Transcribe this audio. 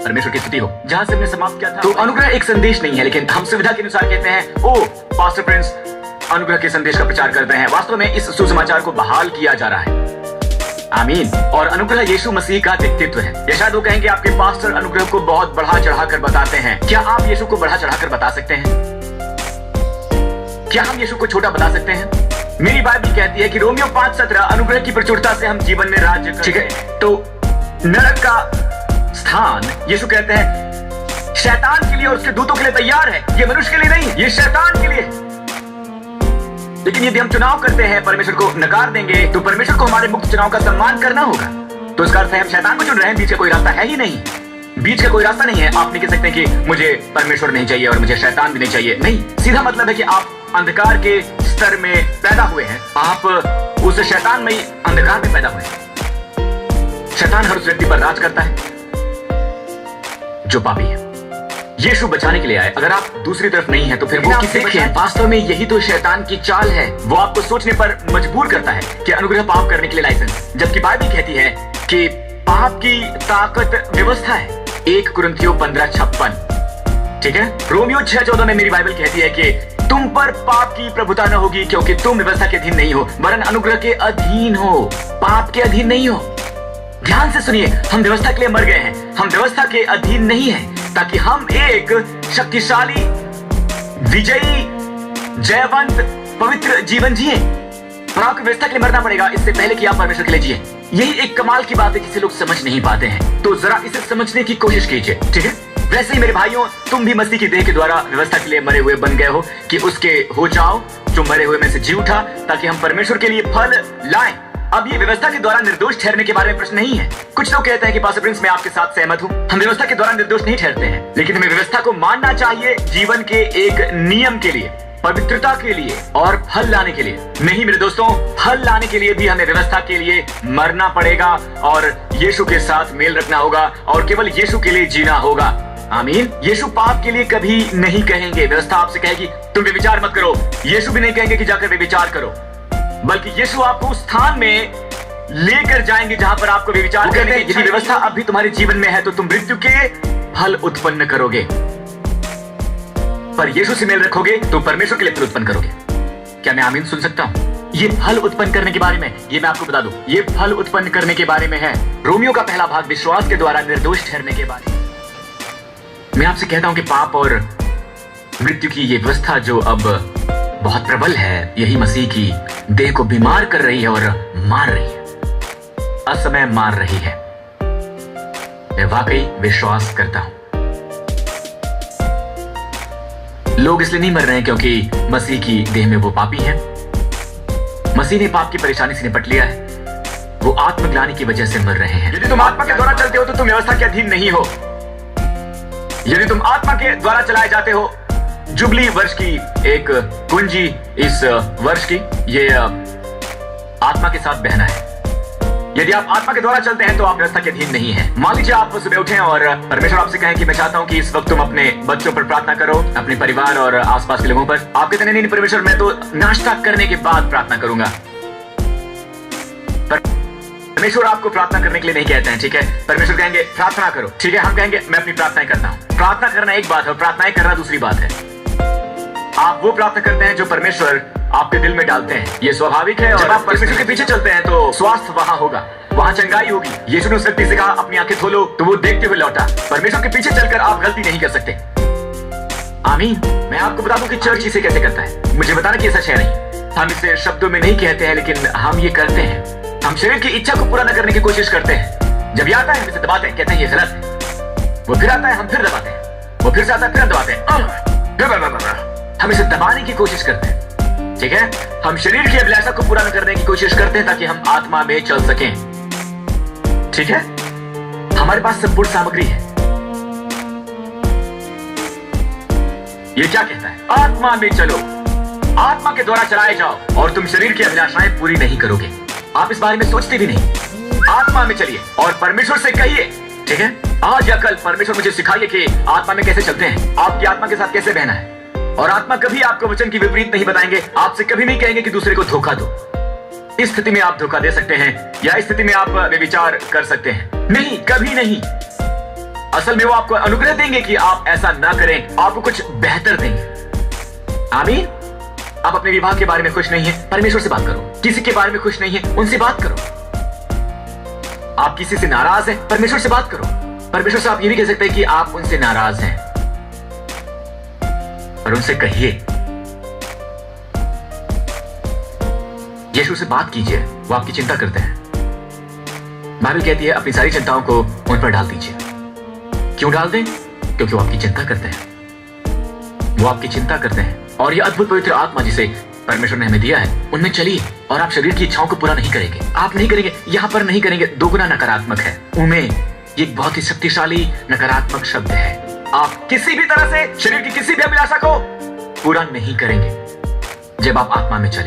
परमेश्वर की स्तुति हो। जहां से हमने समाप्त किया था, तो अनुग्रह एक संदेश नहीं है, लेकिन हम सुविधा के अनुसार कहते हैं ओ पास्टर प्रिंस अनुग्रह के संदेश का प्रचार करते हैं। वास्तव में इस सुसमाचार को बहाल किया जा रहा है। आमीन। और अनुग्रह यीशु मसीह का व्यक्तित्व है। या शायद वो कहेंगे आपके पास्टर अनुग्रह को बहुत बढ़ा चढ़ाकर बताते हैं। क्या आप यीशु को बढ़ा चढ़ाकर बता सकते हैं? क्या हम यीशु को छोटा बता सकते हैं? मेरी बाइबल कहती है कि रोमियो 5:17 अनुग्रह की प्रचुरता से हम जीवन में राज्य करते हैं। ठीक है, तो नरक का स्थान यीशु कहते हैं शैतान के लिए और उसके दूतों के लिए तैयार है। ये मनुष्य के लिए नहीं, ये शैतान के लिए। लेकिन यदि हम चुनाव करते हैं परमेश्वर को नकार देंगे, तो परमेश्वर को हमारे मुक्त चुनाव का सम्मान करना होगा। तो इसका अर्थ है हम शैतान को चुन रहे हैं। बीच का कोई रास्ता है ही नहीं। बीच का कोई रास्ता नहीं है। आप नहीं कह सकते कि मुझे परमेश्वर नहीं चाहिए और मुझे शैतान भी नहीं चाहिए। नहीं, सीधा मतलब है कि आप अंधकार के स्तर में पैदा हुए हैं। आप उस शैतान में अंधकार में पैदा हुए हैं। शैतान हर उस व्यक्ति पर राज करता है जो पापी है। यीशु बचाने के लिए आए। अगर आप दूसरी तरफ नहीं है तो फिर वो किसे बचाएं? वास्तव में यही तो शैतान की चाल है। वो आपको सोचने पर मजबूर करता है कि अनुग्रह पाप करने के लिए लाइसेंस, जबकि बाइबल कहती है कि पाप की ताकत व्यवस्था है। 1 कुरिन्थियों 15:56। ठीक है, रोमियो 6:14 में मेरी बाइबल कहती है कि तुम पर पाप की प्रभुता न होगी, क्योंकि तुम व्यवस्था के अधीन नहीं हो वरन अनुग्रह के अधीन हो, पाप के अधीन नहीं हो। ध्यान से सुनिए, हम व्यवस्था के लिए मर गए हैं, हम व्यवस्था के अधीन नहीं हैं, ताकि हम एक शक्तिशाली, विजयी, जयवंत, पवित्र जीवन जिए। पर आपको व्यवस्था के लिए मरना पड़ेगा इससे पहले कि आप परमेश्वर के लिए जिए। यही एक कमाल की बात है जिसे लोग समझ नहीं पाते हैं। तो जरा इसे समझने की कोशिश कीजिए। ठीक है, वैसे ही मेरे भाइयों, तुम भी मसीह की देह के द्वारा व्यवस्था के लिए मरे हुए बन गए हो कि उसके हो जाओ जो मरे हुए में से जी उठा, ताकि हम परमेश्वर के लिए फल लाएं। अब ये व्यवस्था के द्वारा निर्दोष ठहरने के बारे में प्रश्न नहीं है। कुछ लोग कहते हैं कि पास्टर प्रिंस मैं आपके साथ सहमत हूँ, हम व्यवस्था के द्वारा निर्दोष नहीं ठहरते हैं, लेकिन हमें व्यवस्था को मानना चाहिए जीवन के एक नियम के लिए, पवित्रता के लिए और फल लाने के लिए। नहीं मेरे दोस्तों, फल लाने के लिए भी हमें व्यवस्था के लिए मरना पड़ेगा और यीशु के साथ मेल रखना होगा और केवल यीशु के लिए जीना होगा। आमीन। यीशु पाप के लिए कभी नहीं कहेंगे। व्यवस्था आपसे कहेगी तुम व्यभिचार मत करो, यीशु भी नहीं कहेंगे कि जाकर व्यभिचार करो, बल्कि यीशु आपको उस स्थान में लेकर जाएंगे जहां पर आपको व्यभिचार करने की यदि व्यवस्था अब भी तुम्हारे जीवन में है तो तुम मृत्यु के फल उत्पन्न करोगे, पर यीशु से मेल रखोगे तो परमेश्वर के लिए फल उत्पन्न करोगे। क्या मैं आमीन सुन सकता हूं? ये फल उत्पन्न करने के बारे में, ये मैं आपको बता दूं, ये फल उत्पन्न करने के बारे में है। रोमियो का पहला भाग विश्वास के द्वारा निर्दोष ठहरने के बारे में। मैं आपसे कहता हूं कि पाप और मृत्यु की ये व्यवस्था जो अब बहुत प्रबल है, यही मसीह की देह को बीमार कर रही है और मार रही है, असमय मार रही है। मैं वाकई विश्वास करता हूं। लोग इसलिए नहीं मर रहे हैं क्योंकि मसीह की देह में वो पापी है। मसीह ने पाप की परेशानी से निपट लिया है, वो आत्मग्लानि की वजह से मर रहे हैं। यदि तुम आत्मा के द्वारा चलते हो तो तुम व्यवस्था के अधीन नहीं हो। यदि तुम आत्मा के द्वारा चलाए जाते हो, जुबली वर्ष की एक कुंजी इस वर्ष की, ये आत्मा के साथ बहना है। यदि आप आत्मा के द्वारा चलते हैं तो आप व्यवस्था के अधीन नहीं हैं। मान लीजिए आप सुबह उठें और परमेश्वर आपसे कहें कि मैं चाहता हूं कि इस वक्त तुम अपने बच्चों पर प्रार्थना करो, अपने परिवार और आसपास के लोगों पर। आप कहते नहीं परमेश्वर मैं तो नाश्ता करने के बाद प्रार्थना करूंगा। परमेश्वर आपको प्रार्थना करने के लिए नहीं कहते हैं। ठीक है, परमेश्वर कहेंगे प्रार्थना करो। ठीक है, हम कहेंगे मैं अपनी प्रार्थनाएं करता हूं। प्रार्थना करना एक बात है और प्रार्थनाएं करना दूसरी बात है। आप वो प्रार्थना करते हैं जो परमेश्वर आपके दिल में डालते हैं, ये स्वाभाविक है। और जब आप परमेश्वर के पीछे चलते हैं तो स्वास्थ्य वहां होगा, वहां चंगाई होगी। यीशु ने उस व्यक्ति से कहा अपनी आंखें खोलो, तो वो देखते हुए लौटा। परमेश्वर के पीछे चलकर आप गलती नहीं कर सकते। आमीन। मैं आपको बता दूं कि चर्च इसे कैसे करता है। मुझे बताना कि सच है नहीं, हम इसे शब्दों में नहीं कहते हैं, लेकिन हम ये करते हैं। हम शरीर की इच्छा को पूरा न करने की कोशिश करते हैं। जब ये आता है हम इसे दबाते हैं, कहते हैं ये गलत है। वो फिर आता है, हम फिर दबाते हैं। वो फिर से आता है, फिर हम दबाते हैं। हम इसे दबाने की कोशिश करते हैं। ठीक है, हम शरीर की अभिलाषा को पूरा न करने की कोशिश करते हैं ताकि हम आत्मा में चल सकें। ठीक है, हमारे पास संपूर्ण सामग्री है। ये क्या कहता है? आत्मा में चलो, आत्मा के द्वारा चलाए जाओ और तुम शरीर की अभिलाषाएं पूरी नहीं करोगे। आप इस बारे में सोचते भी नहीं। आत्मा में चलिए और परमेश्वर से कहिए। ठीक है, आज या कल परमेश्वर मुझे सिखाइए कि आत्मा में कैसे चलते हैं, आपकी आत्मा के साथ कैसे बहना है। और आत्मा कभी आपको वचन की विपरीत नहीं बताएंगे, आपसे कभी नहीं कहेंगे कि दूसरे को धोखा दो। इस स्थिति में आप धोखा दे सकते हैं या इस स्थिति में आप व्यभिचार कर सकते हैं। नहीं, कभी नहीं। असल में वो आपको अनुग्रह देंगे कि आप ऐसा ना करें, आपको कुछ बेहतर देंगे। आमीन। आप अपने विवाह के बारे में खुश नहीं है, परमेश्वर से बात करो। किसी के बारे में खुश नहीं है, उनसे बात करो। आप किसी से नाराज हैं, परमेश्वर से बात करो। परमेश्वर से आप ये भी कह सकते हैं कि आप उनसे नाराज हैं, और उनसे कहिए, यीशु से बात कीजिए, वो आपकी चिंता करते हैं। बाइबल कहती है अपनी सारी चिंताओं को उन पर डाल दीजिए। क्यों डाल दें? क्योंकि वो आपकी चिंता करते हैं। वो आपकी चिंता करते हैं। और ये अद्भुत पवित्र आत्मा जिसे परमेश्वर ने हमें दिया है, उनमें चलिए और आप शरीर की इच्छाओं को पूरा नहीं करेंगे। आप नहीं करेंगे, यहां पर नहीं करेंगे, दोगुना नकारात्मक है। उमें ये एक बहुत ही शक्तिशाली नकारात्मक शब्द है। आप किसी भी तरह से शरीर की किसी भी अभिलाषा को पूरा नहीं करेंगे जब आप आत्मा में चलेंगे।